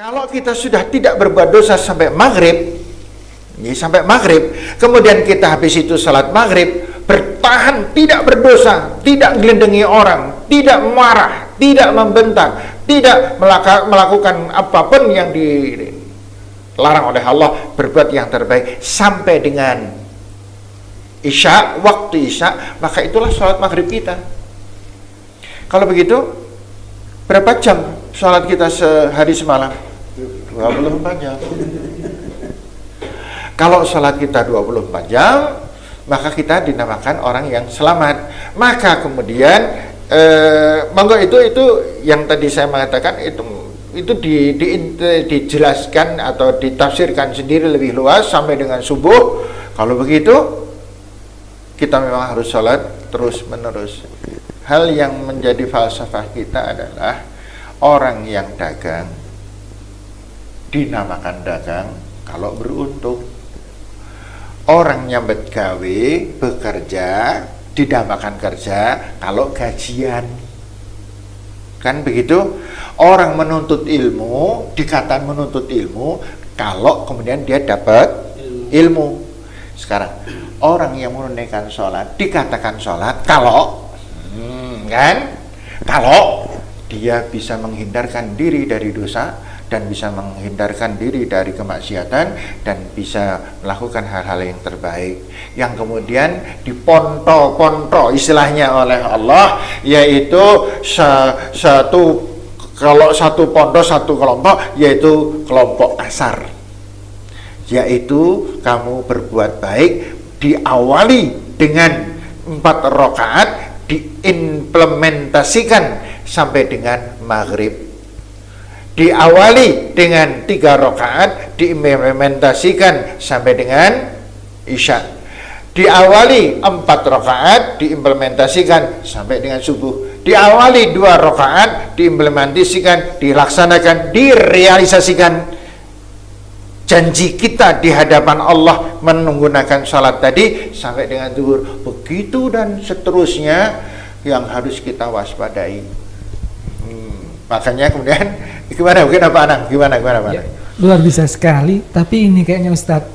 Kalau kita sudah tidak berbuat dosa sampai maghrib, kemudian kita habis itu salat maghrib, bertahan tidak berdosa, tidak gelendengi orang, tidak marah, tidak membentak, tidak melakukan apapun yang dilarang oleh Allah, berbuat yang terbaik sampai dengan Isya, waktu Isya, maka itulah salat maghrib kita. Kalau begitu, berapa jam salat kita sehari semalam? 24 jam. Kalau salat kita 24 jam, maka kita dinamakan orang yang selamat. Maka kemudian monggo itu yang tadi saya mengatakan itu dijelaskan atau ditafsirkan sendiri lebih luas sampai dengan subuh. Kalau begitu kita memang harus salat terus menerus. Hal yang menjadi falsafah kita adalah orang yang dagang dinamakan dagang kalau beruntung. Orang nyambet gawe, bekerja, dinamakan kerja kalau gajian. Kan begitu? Orang menuntut ilmu, dikatakan menuntut ilmu kalau kemudian dia dapat ilmu. Sekarang, orang yang menunaikan sholat, dikatakan sholat kalau kalau dia bisa menghindarkan diri dari dosa dan bisa menghindarkan diri dari kemaksiatan dan bisa melakukan hal-hal yang terbaik yang kemudian diponto-ponto istilahnya oleh Allah, yaitu kalau satu pondok satu kelompok, yaitu kelompok asar, yaitu kamu berbuat baik diawali dengan 4 rakaat, diimplementasikan sampai dengan maghrib, diawali dengan 3 rakaat, diimplementasikan sampai dengan Isya, diawali 4 rakaat, diimplementasikan sampai dengan subuh, diawali 2 rakaat, diimplementasikan, dilaksanakan, direalisasikan janji kita di hadapan Allah menggunakan salat tadi sampai dengan zuhur. Begitu dan seterusnya yang harus kita waspadai. Makanya kemudian gimana Pak Anang? Gimana Pak Anang? Luar biasa sekali, tapi ini kayaknya Ustadz,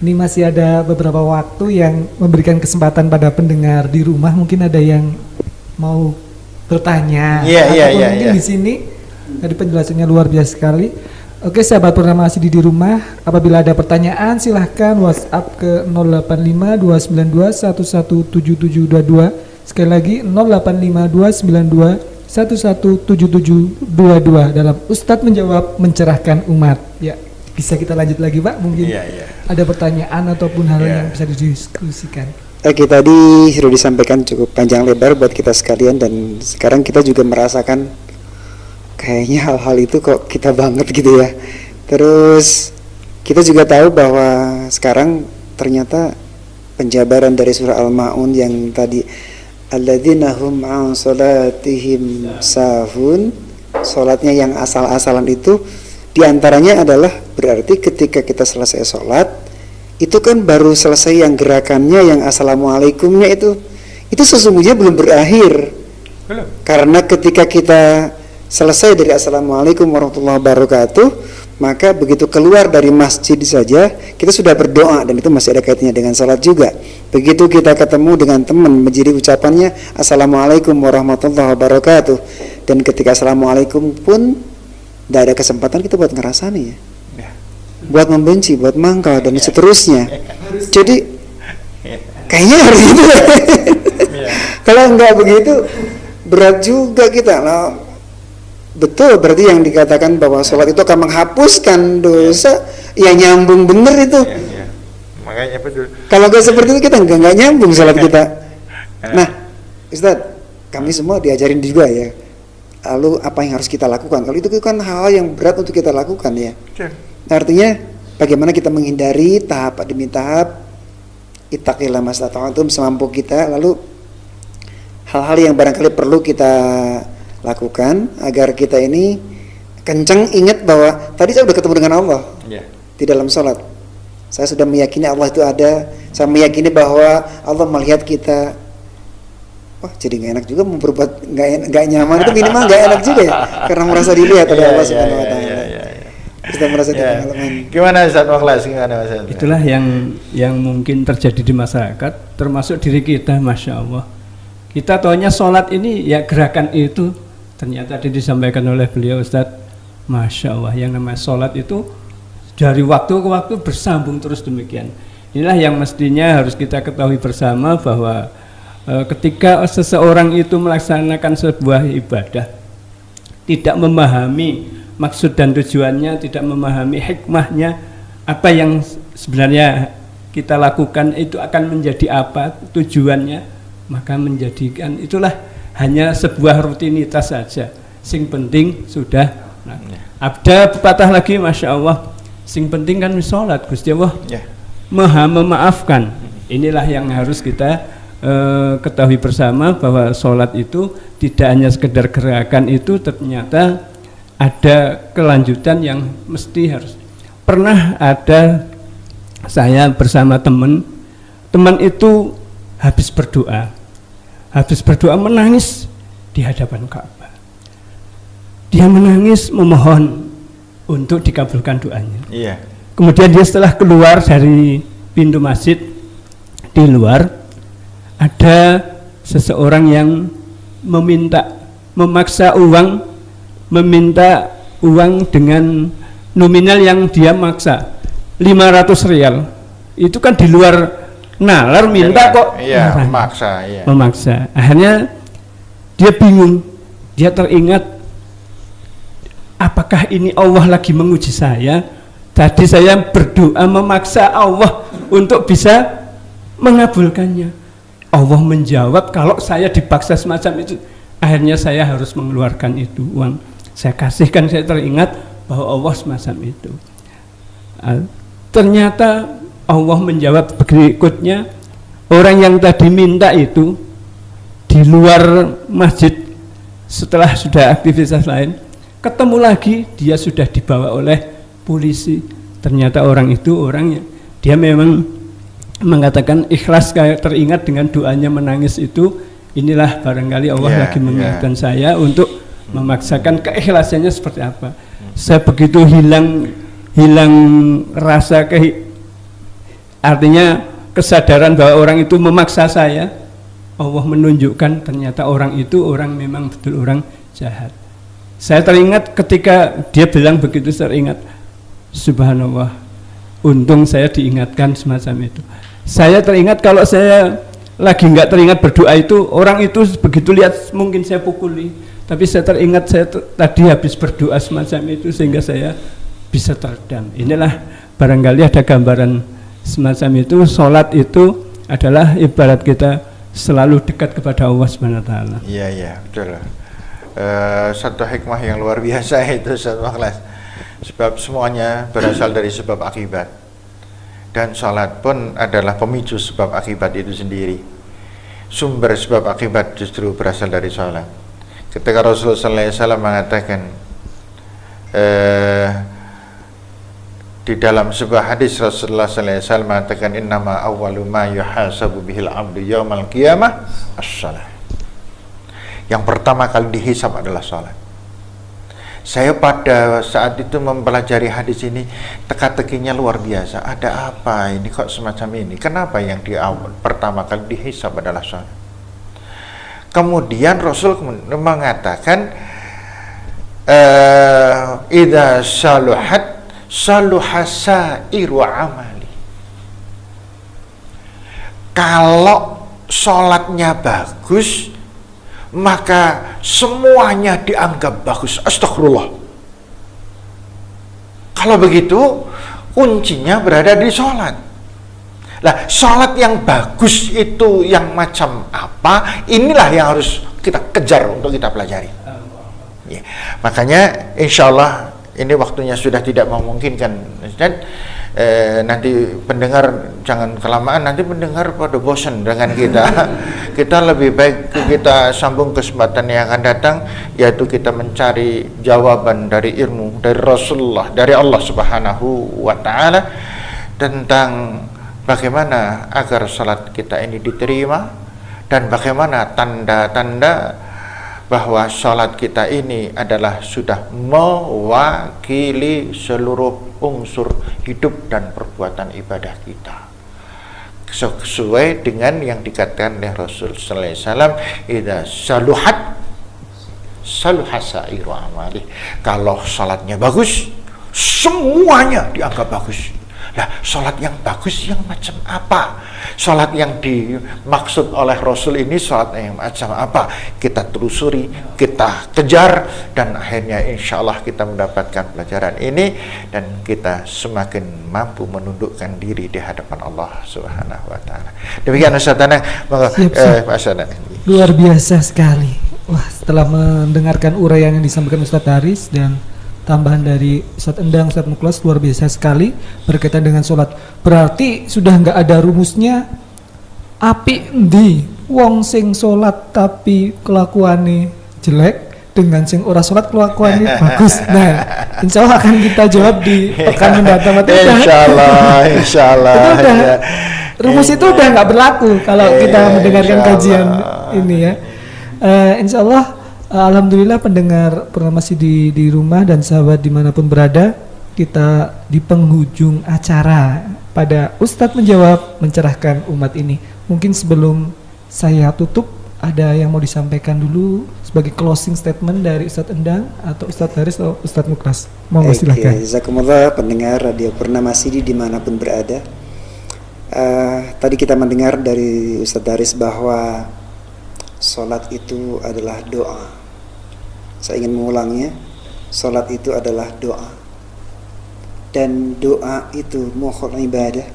ini masih ada beberapa waktu yang memberikan kesempatan pada pendengar di rumah, mungkin ada yang mau bertanya. Mungkin di sini dari penjelasannya luar biasa sekali. Oke, sahabat Purnama Masjid di rumah, apabila ada pertanyaan silahkan WhatsApp ke 085292117722. Sekali lagi 085292117722 dalam Ustadz menjawab mencerahkan umat. Ya, bisa kita lanjut lagi Pak? Mungkin ada pertanyaan ataupun hal yang bisa didiskusikan. Oke, tadi sudah disampaikan cukup panjang lebar buat kita sekalian, dan sekarang kita juga merasakan kayaknya hal-hal itu kok kita banget gitu ya. Terus kita juga tahu bahwa sekarang ternyata penjabaran dari surah Al-Ma'un yang tadi alladzina hum an salatihim sahun, salatnya yang asal-asalan itu diantaranya adalah berarti ketika kita selesai salat itu kan baru selesai yang gerakannya, yang assalamualaikumnya itu sesungguhnya belum berakhir. Karena ketika kita selesai dari assalamualaikum warahmatullahi wabarakatuh, maka begitu keluar dari masjid saja kita sudah berdoa, dan itu masih ada kaitannya dengan salat juga. Begitu kita ketemu dengan teman, menjadi ucapannya assalamualaikum warahmatullahi wabarakatuh, dan ketika assalamualaikum pun tidak ada kesempatan kita buat ngerasani ya, buat membenci, buat mangkal dan seterusnya. Jadi kayaknya harus gitu. Kalau enggak begitu berat juga kita. Nah, betul, berarti yang dikatakan bahwa sholat itu akan menghapuskan dosa, ya nyambung bener itu. Makanya betul. Kalau nggak seperti itu kita nggak nyambung sholat kita. Nah, Ustadz, kami semua diajarin juga ya. Lalu apa yang harus kita lakukan? Kalau itu kan hal yang berat untuk kita lakukan ya. Nah, artinya bagaimana kita menghindari tahap demi tahap, ittaqillah mastata'tum, semampu kita. Lalu hal-hal yang barangkali perlu kita lakukan agar kita ini kencang ingat bahwa tadi saya sudah ketemu dengan Allah di dalam sholat. Saya sudah meyakini Allah itu ada. Saya meyakini bahwa Allah melihat kita. Wah, jadi nggak enak juga mau berbuat nggak nyaman itu, minimal nggak enak juga ya, karena merasa dilihat oleh Allah Subhanahu Wa Taala. Ustaz merasa ada Ya. pengalaman. Gimana Ustaz Mukhlas? Gimana Ustaz? Itulah yang mungkin terjadi di masyarakat, termasuk diri kita, masya Allah. Kita taunya sholat ini ya gerakan itu, ternyata tadi disampaikan oleh beliau Ustadz, masya Allah, yang namanya sholat itu dari waktu ke waktu bersambung terus demikian. Inilah yang mestinya harus kita ketahui bersama bahwa ketika seseorang itu melaksanakan sebuah ibadah, tidak memahami maksud dan tujuannya, tidak memahami hikmahnya, apa yang sebenarnya kita lakukan itu akan menjadi apa tujuannya, maka menjadikan itulah hanya sebuah rutinitas saja. Sing penting sudah. Nah, ada pepatah lagi, masya Allah, sing penting kan sholat, Gusti Allah maha memaafkan. Inilah yang harus kita ketahui bersama, bahwa sholat itu tidak hanya sekedar gerakan, itu ternyata ada kelanjutan yang mesti harus. Pernah ada saya bersama teman itu habis berdoa menangis di hadapan Ka'bah. Dia menangis memohon untuk dikabulkan doanya. Iya. Kemudian dia setelah keluar dari pintu masjid, di luar ada seseorang yang memaksa meminta uang dengan nominal yang dia maksa 500 rial. Itu kan di luar nalar, minta kok. Iya, memaksa. Akhirnya dia bingung, dia teringat, apakah ini Allah lagi menguji saya? Tadi saya berdoa memaksa Allah untuk bisa mengabulkannya. Allah menjawab kalau saya dipaksa semacam itu. Akhirnya saya harus mengeluarkan itu uang. Saya kasihkan, saya teringat bahwa Allah semacam itu. Ternyata Allah menjawab berikutnya, orang yang tadi minta itu di luar masjid setelah sudah aktivitas lain, ketemu lagi, dia sudah dibawa oleh polisi. Ternyata orang itu orangnya, dia memang mengatakan ikhlas, kayak teringat dengan doanya menangis itu. Inilah barangkali Allah lagi mengingatkan saya untuk memaksakan keikhlasannya seperti apa. Saya begitu hilang rasa artinya kesadaran bahwa orang itu memaksa saya. Allah menunjukkan ternyata orang itu orang memang betul orang jahat. Saya teringat ketika dia bilang begitu, saya ingat, subhanallah, untung saya diingatkan semacam itu. Saya teringat kalau saya lagi nggak teringat berdoa itu, orang itu begitu lihat mungkin saya pukuli, tapi saya teringat saya tadi habis berdoa semacam itu sehingga saya bisa teredam. Inilah barangkali ada gambaran semacam itu. Sholat itu adalah ibarat kita selalu dekat kepada Allah Subhanahu wa taala. Iya, betul. Satu hikmah yang luar biasa itu Ustaz Mukhlas. Sebab semuanya berasal dari sebab akibat. Dan sholat pun adalah pemicu sebab akibat itu sendiri. Sumber sebab akibat justru berasal dari sholat. Ketika Rasulullah SAW mengatakan di dalam sebuah hadis, Rasulullah SAW mengatakan, innama awwalu ma yuhasabu bihil abdu yaumal qiyamah as-shalah. Yang pertama kali dihisab adalah sholat. Saya pada saat itu mempelajari hadis ini, teka-tekinya luar biasa. Ada apa ini kok semacam ini? Kenapa yang pertama kali dihisab adalah sholat? Kemudian Rasul mengatakan, idza saluhat saluhasairu amali. Kalau sholatnya bagus, maka semuanya dianggap bagus. Astagfirullah. Kalau begitu, kuncinya berada di sholat. Lah, sholat yang bagus itu yang macam apa? Inilah yang harus kita kejar untuk kita pelajari. Ya. Makanya insya Allah ini waktunya sudah tidak memungkinkan. Dan nanti pendengar jangan kelamaan, nanti pendengar pada bosan dengan kita. Kita lebih baik kita sambung kesempatan yang akan datang, yaitu kita mencari jawaban dari ilmu dari Rasulullah, dari Allah Subhanahu wa taala, tentang bagaimana agar salat kita ini diterima dan bagaimana tanda-tanda bahwa sholat kita ini adalah sudah mewakili seluruh unsur hidup dan perbuatan ibadah kita, sesuai dengan yang dikatakan oleh Rasul sallallahu alaihi wasallam, idza saluhat saluha sa'iru amali. Kalau sholatnya bagus, semuanya dianggap bagus. Nah, sholat yang bagus yang macam apa? Sholat yang dimaksud oleh Rasul ini sholat yang macam apa? Kita telusuri, kita kejar, dan akhirnya insya Allah kita mendapatkan pelajaran ini, dan kita semakin mampu menundukkan diri di hadapan Allah Subhanahu wa Ta'ala. Demikian Ustaz Danang. Luar biasa sekali. Wah, setelah mendengarkan uraian yang disampaikan Ustadz Haris dan tambahan dari Ustadz Endang, Ustadz Muklas, luar biasa sekali berkaitan dengan sholat. Berarti sudah nggak ada rumusnya api endi wong sing sholat tapi kelakuannya jelek dengan sing ora sholat kelakuannya bagus. Nah, insya Allah akan kita jawab di pekan mendatang. Insya Allah. Itu udah, rumus itu udah nggak berlaku kalau kita mendengarkan kajian ini ya. Insya Allah, alhamdulillah pendengar Purnamasi di rumah dan sahabat dimanapun berada, kita di penghujung acara pada Ustadz menjawab, mencerahkan umat ini. Mungkin sebelum saya tutup, ada yang mau disampaikan dulu sebagai closing statement dari Ustadz Endang atau Ustadz Haris atau Ustadz Muklas. Monggo silakan. Jazakumullah pendengar Radio Purnamasi dimanapun berada. Tadi kita mendengar dari Ustadz Haris bahwa sholat itu adalah doa. Saya ingin mengulangnya, sholat itu adalah doa. Dan doa itu mohon ibadah,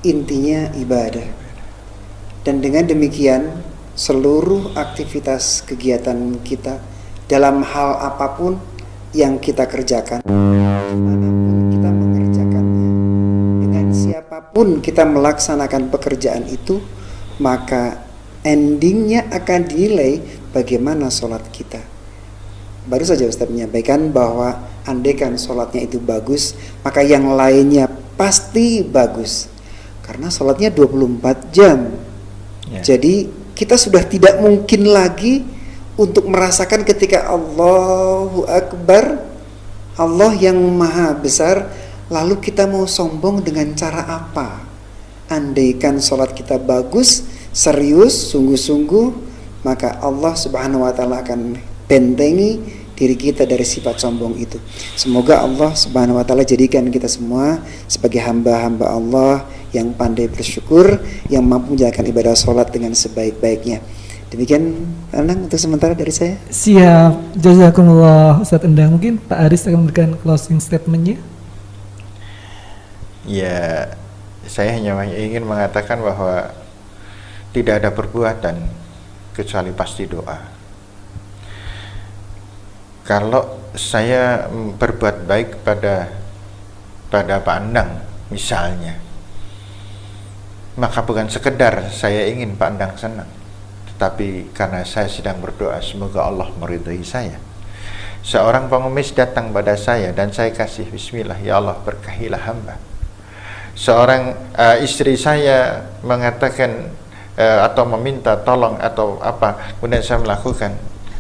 intinya ibadah. Dan dengan demikian, seluruh aktivitas kegiatan kita dalam hal apapun yang kita kerjakan, dimanapun kita mengerjakannya, dengan siapapun kita melaksanakan pekerjaan itu, maka endingnya akan dinilai bagaimana sholat kita. Baru saja Ustaz menyampaikan bahwa andaikan sholatnya itu bagus, maka yang lainnya pasti bagus. Karena sholatnya 24 jam. Jadi kita sudah tidak mungkin lagi untuk merasakan ketika Allahu Akbar, Allah yang maha besar, lalu kita mau sombong dengan cara apa? Andaikan sholat kita bagus, serius, sungguh-sungguh, maka Allah Subhanahu wa Ta'ala akan bentengi diri kita dari sifat sombong itu. Semoga Allah Subhanahu wa Ta'ala jadikan kita semua sebagai hamba-hamba Allah yang pandai bersyukur, yang mampu menjalankan ibadah sholat dengan sebaik-baiknya. Demikian Endang untuk sementara dari saya. Siap, jazakumullah Ustadz Endang. Mungkin Pak Aris akan memberikan closing statementnya. Ya, saya hanya ingin mengatakan bahwa tidak ada perbuatan kecuali pasti doa. Kalau saya berbuat baik pada Pak Endang misalnya, maka bukan sekedar saya ingin Pak Endang senang, tetapi karena saya sedang berdoa semoga Allah meridhai saya. Seorang pengemis datang pada saya dan saya kasih bismillah, ya Allah berkahilah hamba. Seorang istri saya mengatakan atau meminta tolong atau apa, kemudian saya melakukan,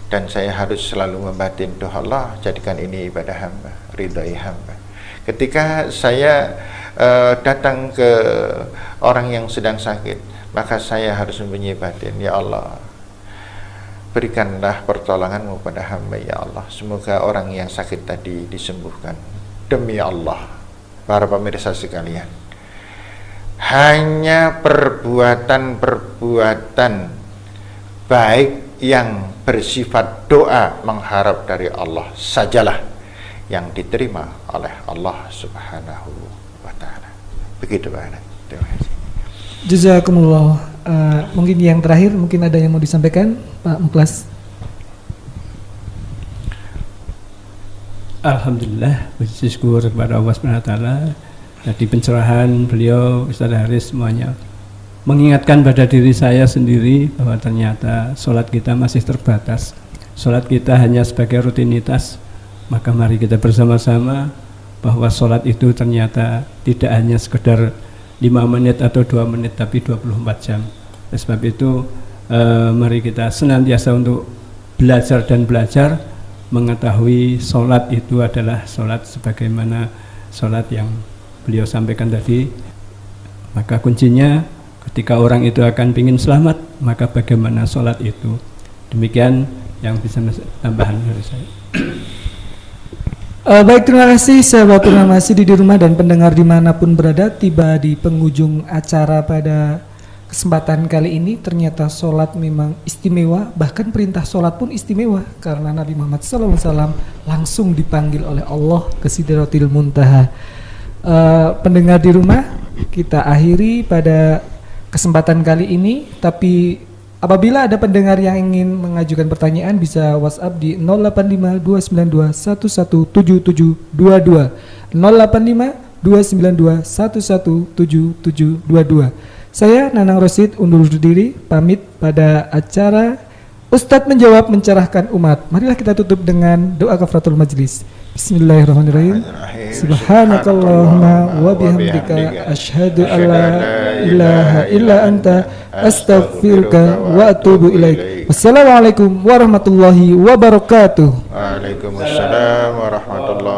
dan saya harus selalu membatin, doa Allah jadikan ini ibadah hamba, ridhai hamba. Ketika saya datang ke orang yang sedang sakit, maka saya harus mempunyai batin, ya Allah berikanlah pertolonganmu pada hamba, ya Allah semoga orang yang sakit tadi disembuhkan. Demi Allah, para pemirsa sekalian, hanya perbuatan-perbuatan baik yang bersifat doa mengharap dari Allah sajalah yang diterima oleh Allah Subhanahu wa Ta'ala. Begitu Pak. Terima kasih. Jazakumullah. Mungkin yang terakhir, mungkin ada yang mau disampaikan Pak Muklas. Alhamdulillah, puji syukur kepada Allah Subhanahu wa Ta'ala. Tadi pencerahan beliau, Ustaz Haris semuanya mengingatkan pada diri saya sendiri bahwa ternyata sholat kita masih terbatas. Sholat kita hanya sebagai rutinitas. Maka mari kita bersama-sama bahwa sholat itu ternyata tidak hanya sekedar 5 menit atau 2 menit, tapi 24 jam. Oleh sebab itu mari kita senantiasa untuk belajar dan belajar mengetahui sholat itu adalah sholat sebagaimana sholat yang beliau sampaikan tadi. Maka kuncinya ketika orang itu akan ingin selamat, maka bagaimana sholat itu. Demikian yang bisa tambahan dari saya. Baik, terima kasih sahabat Purnamasi di rumah dan pendengar dimanapun berada. Tiba di penghujung acara pada kesempatan kali ini. Ternyata sholat memang istimewa, bahkan perintah sholat pun istimewa, karena Nabi Muhammad SAW langsung dipanggil oleh Allah ke Sidratil Muntaha. Pendengar di rumah, kita akhiri pada kesempatan kali ini. Tapi apabila ada pendengar yang ingin mengajukan pertanyaan, bisa WhatsApp di 085-292-117722 085-292-117722. Saya Nanang Rosid undur diri pamit pada acara Ustadz Menjawab Mencerahkan Umat. Marilah kita tutup dengan doa kafaratul majlis. Bismillahirrahmanirrahim. Subhanakallahumma wa bihamdika asyhadu an la ilaha illa anta astaghfiruka wa atubu ilaik. Wassalamualaikum warahmatullahi wabarakatuh. Waalaikumsalam warahmatullahi